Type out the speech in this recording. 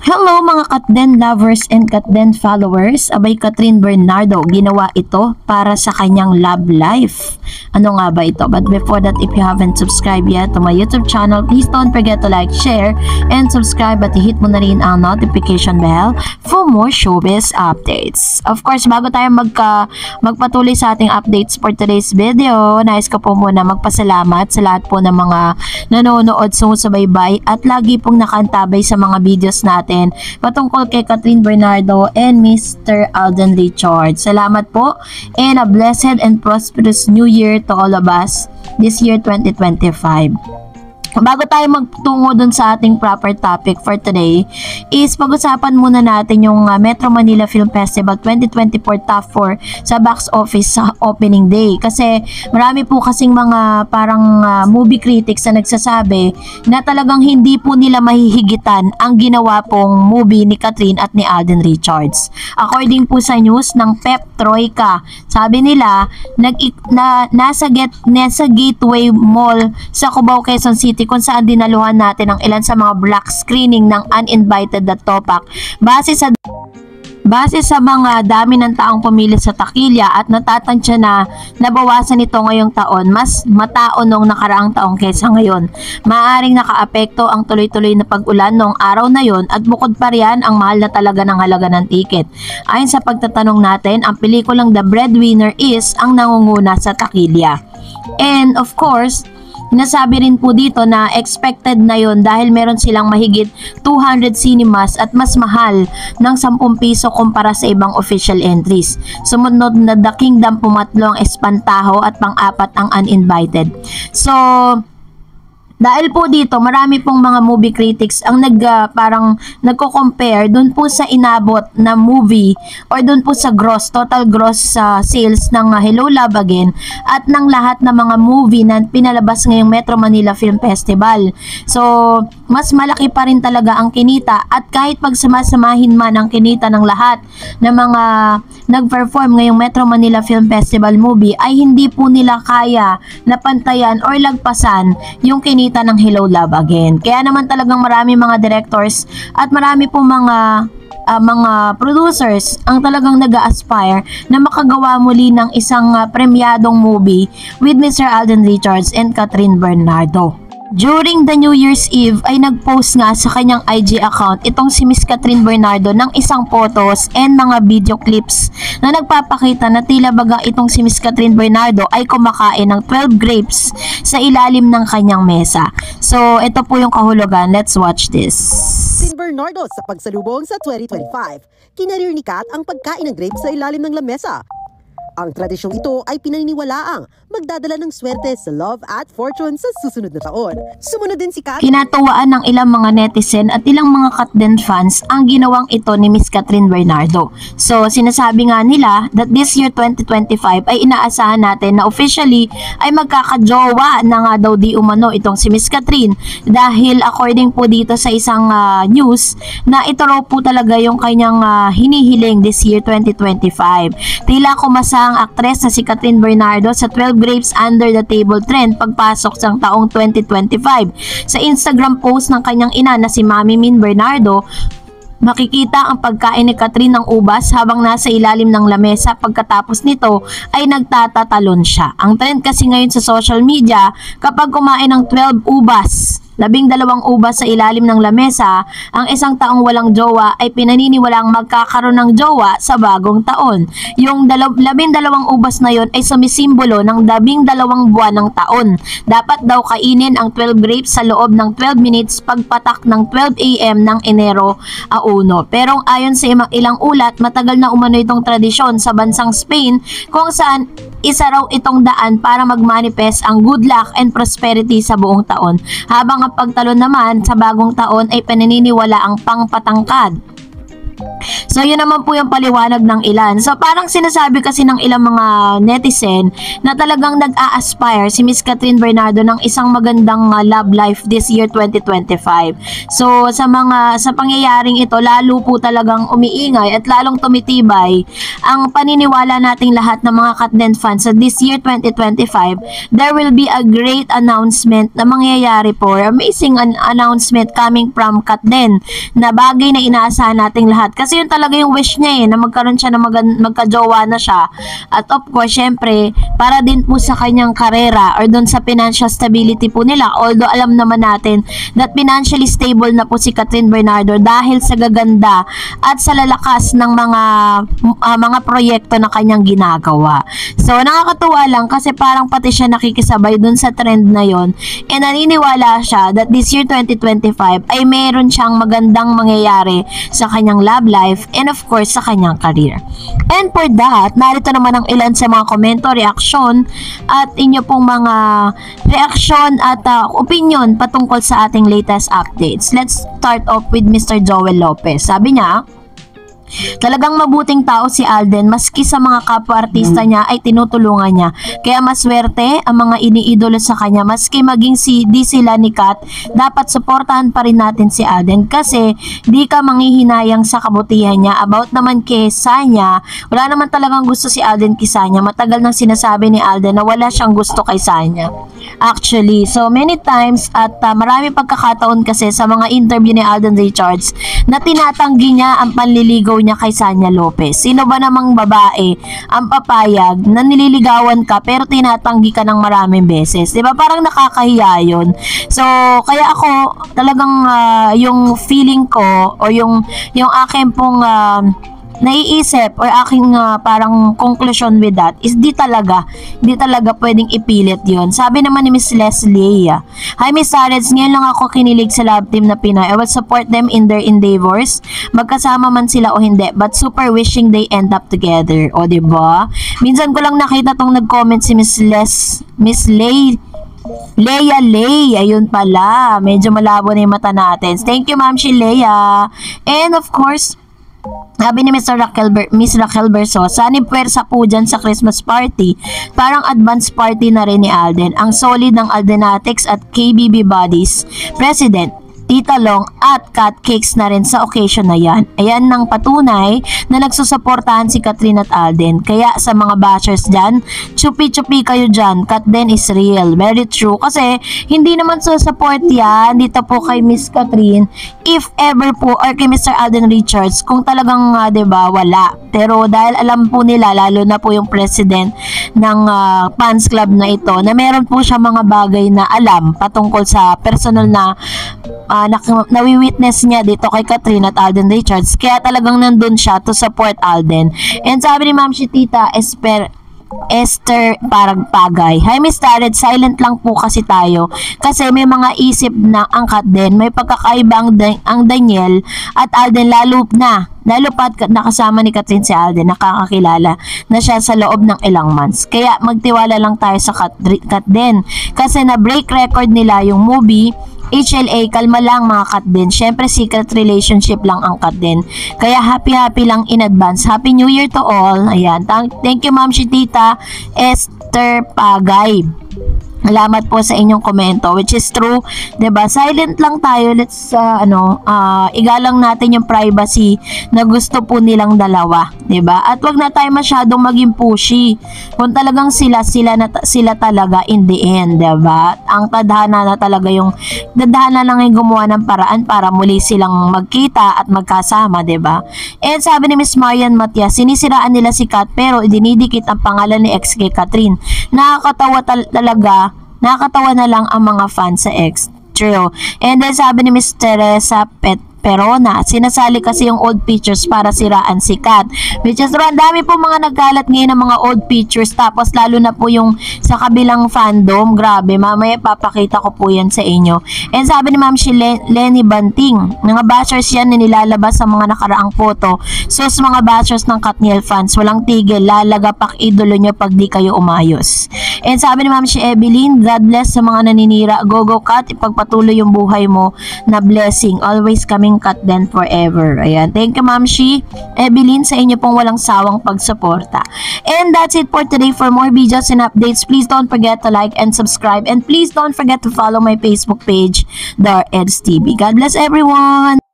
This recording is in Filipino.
Hello mga Katden lovers and Katden followers. Abay, Catherine Bernardo, ginawa ito para sa kanyang love life. Ano nga ba ito? But before that, if you haven't subscribed yet to my YouTube channel, please don't forget to like, share, and subscribe at hit mo na rin ang notification bell for more showbiz updates. Of course, bago tayo magpatuloy sa ating updates for today's video, nais ko po muna magpasalamat sa lahat po ng mga nanonood, sumusubaybay at lagi pong nakaantabay sa mga videos natin patungkol kay Catherine Bernardo and Mr. Alden Richards. Salamat po and a blessed and prosperous new year to all of us this year 2025. Bago tayo magtungo dun sa ating proper topic for today, is pag-usapan muna natin yung Metro Manila Film Festival 2024 Top 4 sa box office sa opening day. Kasi marami po kasing mga parang movie critics na nagsasabi na talagang hindi po nila mahihigitan ang ginawa pong movie ni Catherine at ni Alden Richards. According po sa news ng Pep Troika, sabi nila nasa Gateway Mall sa Cubao, Quezon City kung saan dinaluhan natin ang ilan sa mga black screening ng Uninvited na Topak base sa mga dami ng taong pumili sa takilya at natatansya na nabawasan ito ngayong taon, mas matao nung nakaraang taong kaysa ngayon. Maaaring nakaapekto ang tuloy-tuloy na pag-ulan noong araw na yon at bukod pa riyan ang mahal na talaga ng halaga ng tiket. Ayon sa pagtatanong natin, ang pelikulang The Breadwinner is ang nangunguna sa takilya. And of course, nasabi rin po dito na expected na yon dahil meron silang mahigit 200 cinemas at mas mahal ng 10 piso kumpara sa ibang official entries. Sumunod na The Kingdom, pumatlo ang Espantaho at pang-apat ang Uninvited. So, dahil po dito, marami pong mga movie critics ang parang nagko-compare doon po sa inabot na movie or doon po sa total gross sales ng Hello Love Again at ng lahat ng mga movie na pinalabas ngayong Metro Manila Film Festival. So, mas malaki pa rin talaga ang kinita at kahit pagsamasamahin man ang kinita ng lahat ng mga nag-perform ngayong Metro Manila Film Festival movie ay hindi po nila kaya na pantayan or lagpasan yung kinita ng Hello Love Again. Kaya naman talagang marami mga directors at marami po mga producers ang talagang nag-aspire na makagawa muli ng isang premyadong movie with Mr. Alden Richards and Catherine Bernardo. During the New Year's Eve ay nag-post nga sa kanyang IG account itong si Miss Catherine Bernardo ng isang photos and mga video clips na nagpapakita na tila baga itong si Miss Catherine Bernardo ay kumakain ng 12 grapes sa ilalim ng kanyang mesa. So, ito po yung kahulugan. Let's watch this. Catherine Bernardo sa pagsalubong sa 2025. Kinarir ni Kat ang pagkain ng grapes sa ilalim ng lamesa. Ang tradisyong ito ay pinaniniwalaang magdadala ng swerte sa love at fortune sa susunod na taon. Sumunod din si Kat. Kinatuwaan ng ilang mga netizen at ilang mga Katden fans ang ginawang ito ni Miss Catherine Bernardo. So, sinasabi nga nila that this year 2025 ay inaasahan natin na officially ay magkakajowa na nga daw di umano itong si Miss Catherine dahil according po dito sa isang news na ito raw po talaga yung kanyang hinihiling this year 2025. Tila kumasa ang aktres na si Catherine Bernardo sa 12 grapes under the table trend pagpasok sa taong 2025. Sa Instagram post ng kanyang ina na si Mami Min Bernardo, makikita ang pagkain ni Catherine ng ubas habang nasa ilalim ng lamesa. Pagkatapos nito ay nagtatatalon siya. Ang trend kasi ngayon sa social media, kapag kumain ng 12 ubas, 12 ubas sa ilalim ng lamesa, ang isang taong walang jowa ay pinaniniwalang magkakaroon ng jowa sa bagong taon. Yung 12 ubas na yon ay sumisimbolo ng 12 buwan ng taon. Dapat daw kainin ang 12 grapes sa loob ng 12 minutes pagpatak ng 12 AM ng Enero 1. Pero ayon sa ilang ulat, matagal na umano itong tradisyon sa bansang Spain kung saan isa raw itong daan para mag-manifest ang good luck and prosperity sa buong taon. Habang ang pagtalon naman sa bagong taon ay pananiniwala ang pangpatangkad So, yun naman po yung paliwanag ng ilan. So, parang sinasabi kasi ng ilang mga netizen na talagang nag-a-aspire si Miss Catherine Bernardo ng isang magandang love life this year 2025. So, sa pangyayaring ito, lalo po talagang umiingay at lalong tumitibay ang paniniwala nating lahat ng mga Katden fans. So, this year 2025, there will be a great announcement na mangyayari po. Amazing announcement coming from Katden na bagay na inaasahan nating lahat. Kasi yun talaga yung wish niya na magkaroon siya ng magkajowa na siya. At of course, syempre, para din po sa kanyang karera or doon sa financial stability po nila. Although alam naman natin that financially stable na po si Catherine Bernardo dahil sa gaganda at sa lalakas ng mga proyekto na kanyang ginagawa. So, nakakatuwa lang kasi parang pati siya nakikisabay doon sa trend na yon. And naniniwala siya that this year 2025 ay meron siyang magandang mangyayari sa kanyang love life and of course sa kanyang career. And for that, narito naman ang ilan sa mga komento, reaksyon at inyo pong mga reaksyon at opinion patungkol sa ating latest updates. Let's start off with Mr. Joel Lopez. Sabi niya, talagang mabuting tao si Alden, maski sa mga kapwa-artista niya ay tinutulungan niya. Kaya maswerte ang mga iniidolo sa kanya, maski maging di sila ni Kat, dapat suportahan pa rin natin si Alden kasi di ka manghihinayang sa kabutihan niya. About naman kay Sanya, wala naman talagang gusto si Alden kay Sanya. Matagal nang sinasabi ni Alden na wala siyang gusto kay Sanya. Actually, so many times at marami pagkakataon kasi sa mga interview ni Alden Richards na tinatanggi niya ang panliligaw niya kay Sanya Lopez. Sino ba namang babae ang papayag na nililigawan ka pero tinatanggi ka ng maraming beses? Diba? Parang nakakahiya yun. So, kaya ako talagang yung feeling ko o yung akin pong naiisip or aking parang conclusion with that is di talaga pwedeng ipilit yon. Sabi naman ni Miss Leslie, hi Miss Sareds, ngayon lang ako kinilig sa love team na Pinoy. I will support them in their endeavors, magkasama man sila o hindi, but super wishing they end up together. O diba? Minsan ko lang nakita tong nag-comment si Miss Leia Lay, ayun pala, medyo malabo na yung mata natin. Thank you Ma'am Leia. And of course, sabi ni Miss Raquel Bersosa, puwersa po dyan sa Christmas party. Parang advance party na rin ni Alden. Ang solid ng Aldenatics at KBB Bodies President, Tita Long at Cat Cakes na rin sa occasion na yan. Ayan nang patunay na nagsusuportahan si Catherine at Alden. Kaya sa mga bashers dyan, chupi-chupi kayo dyan. Catden is real. Very true. Kasi hindi naman support yan dito po kay Miss Catherine if ever po or kay Mr. Alden Richards kung talagang diba, wala. Pero dahil alam po nila, lalo na po yung president ng fans club na ito, na meron po siya mga bagay na alam patungkol sa personal na nawi-witness niya dito kay Catherine at Alden Richards, kaya talagang nandun siya to support Alden. And sabi ni Ma'am Tita Esther Paragpagay, hi Miss Tarot, silent lang po kasi tayo kasi may mga isip na ang Catden, may pagkakaiba ang Daniel at Alden, lalo pat nakasama ni Catherine si Alden, nakakakilala na siya sa loob ng ilang months. Kaya magtiwala lang tayo sa Catden kasi na break record nila yung movie HLA, kalma lang mga Catden. Syempre secret relationship lang ang Catden. Kaya happy lang in advance. Happy New Year to all. Ayan. Thank you Ma'am Tita Esther Pagay. Salamat po sa inyong komento, which is true, 'di ba? Silent lang tayo. Let's igalang natin yung privacy na gusto po nilang dalawa, 'di ba? At wag na tayo masyadong maging pushy. Kung talagang sila talaga in the end, 'di ba? Ang tadhana lang yung gumawa ng paraan para muli silang magkita at magkasama, 'di ba? And sabi ni Miss Marian Matias, sinisiraan nila si Kat pero dinidikit ang pangalan ni ex kay Catherine. Nakakatawa na lang ang mga fans sa ex. True. And then sabi ni Miss Teresa Perona, sinasali kasi yung old pictures para siraan si Kat. Which is, ang dami po mga nagkalat ngayon ng mga old pictures, tapos lalo na po yung sa kabilang fandom. Grabe, mamaya papakita ko po yan sa inyo. And sabi ni Ma'am Lenny Banting, mga bashers yan na nilalabas sa mga nakaraang photo. So sa mga bashers ng Katniel fans, walang tigil, lalagapak idolo nyo pag di kayo umayos. And sabi ni Ma'am Evelyn, God bless sa mga naninira. Go Kat, ipagpatuloy yung buhay mo na blessing. Always kaming cut then forever. Ayan. Thank you, Ma'am Shi. Evelyn, sa inyo pong walang sawang pagsuporta. And that's it for today. For more videos and updates, please don't forget to like and subscribe. And please don't forget to follow my Facebook page, The Eds TV. God bless everyone!